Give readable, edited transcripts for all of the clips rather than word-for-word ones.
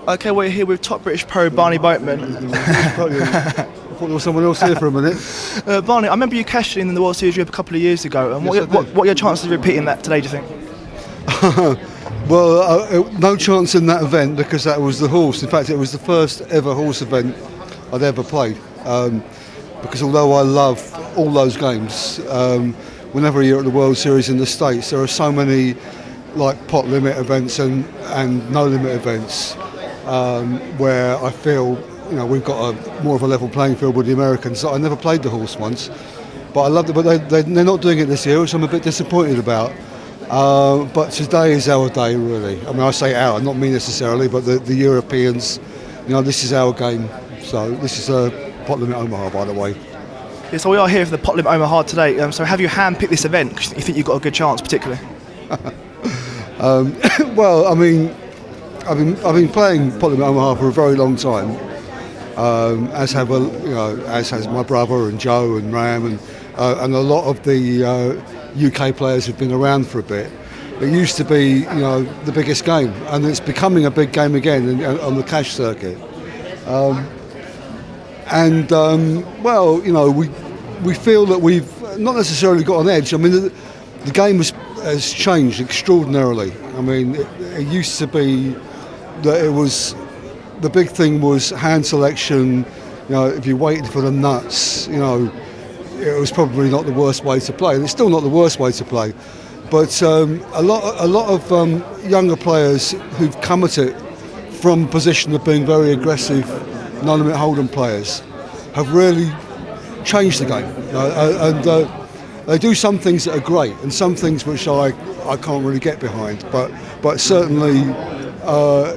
Okay, we're here with top British pro Barny Boatman. I thought there was someone else here for a minute. Barny, I remember you cashed in the World Series a couple of years ago. And Yes, what are your chances of repeating that today, do you think? Well, no chance in that event because that was the horse. In fact, it was the first ever horse event I'd ever played. Because although I love all those games, whenever you're at the World Series in the States, there are so many like pot limit events and no limit events where I feel we've got more of a level playing field with the Americans. So I never played the horse once, but I loved it. But they're not doing it this year, which I'm a bit disappointed about. But today is our day, really. I mean, I say our, not me necessarily, but the Europeans. This is our game. So this is Pot Limit Omaha, by the way. Yeah, so we are here for the Pot Limit Omaha today. So have you hand-picked this event because you think you've got a good chance, particularly? Well, I mean, I've been playing Pot Limit Omaha for a very long time, as has my brother and Joe and Ram and a lot of the UK players have been around for a bit. It used to be, the biggest game, and it's becoming a big game again on the cash circuit. We feel that we've not necessarily got an edge. I mean, the game has changed extraordinarily. I mean, it used to be that it was the big thing was hand selection. If you waited for the nuts, it was probably not the worst way to play. And it's still not the worst way to play, but a lot of younger players who've come at it from a position of being very aggressive no-limit Holdem players have really changed the game, and they do some things that are great and some things which I can't really get behind, but certainly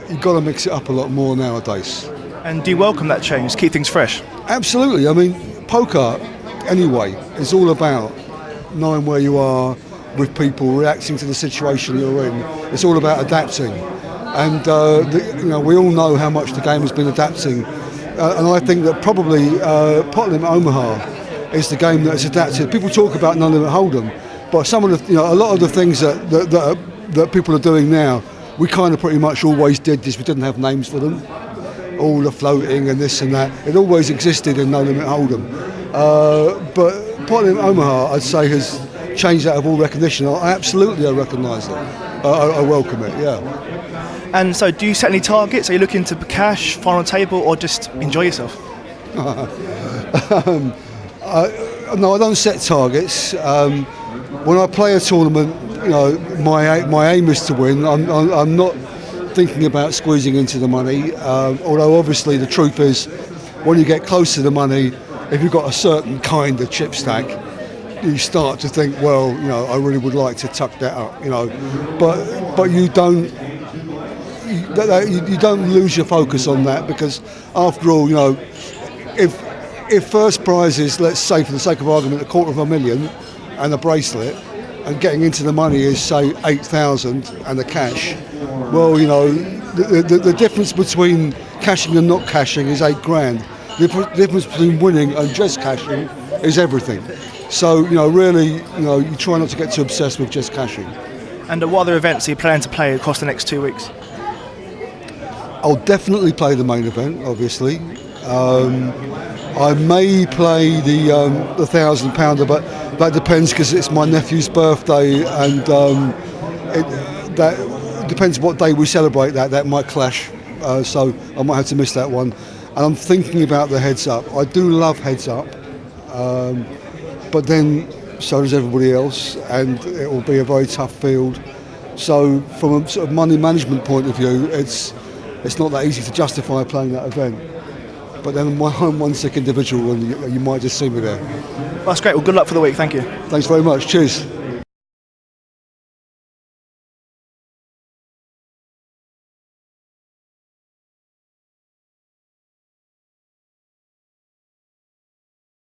you've got to mix it up a lot more nowadays. And do you welcome that change, keep things fresh? Absolutely. I mean, poker anyway is all about knowing where you are with people, reacting to the situation you're in. It's all about adapting, and we all know how much the game has been adapting. And I think that probably Pot Limit Omaha is the game that's adapted. People talk about no-limit Holdem, but some of a lot of the things that people are doing now, we kind of pretty much always did this. We didn't have names for them. All the floating and this and that. It always existed in no-limit Holdem. But Pot Limit Omaha, I'd say, has changed out of all recognition. I recognise it. I welcome it. Yeah. And so do you set any targets? Are you looking to cash, final table, or just enjoy yourself? No, I don't set targets. When I play a tournament, my aim is to win. I'm not thinking about squeezing into the money, although obviously the truth is when you get close to the money, if you've got a certain kind of chip stack, you start to think, well, I really would like to tuck that up, but you don't lose your focus on that, because after all, if first prize is, let's say for the sake of argument, $250,000 and a bracelet, and getting into the money is say 8,000 and a cash, well, the difference between cashing and not cashing is $8,000. The difference between winning and just cashing is everything. So really, you try not to get too obsessed with just cashing. And what other events are you planning to play across the next 2 weeks? I'll definitely play the main event, obviously. I may play the £1,000, but that depends because it's my nephew's birthday, and that depends what day we celebrate that. That might clash, so I might have to miss that one. And I'm thinking about the heads up. I do love heads up, but then so does everybody else, and it will be a very tough field. So from a sort of money management point of view, it's not that easy to justify playing that event. But then I'm one sick individual, and you might just see me there. That's great. Well, good luck for the week. Thank you. Thanks very much. Cheers.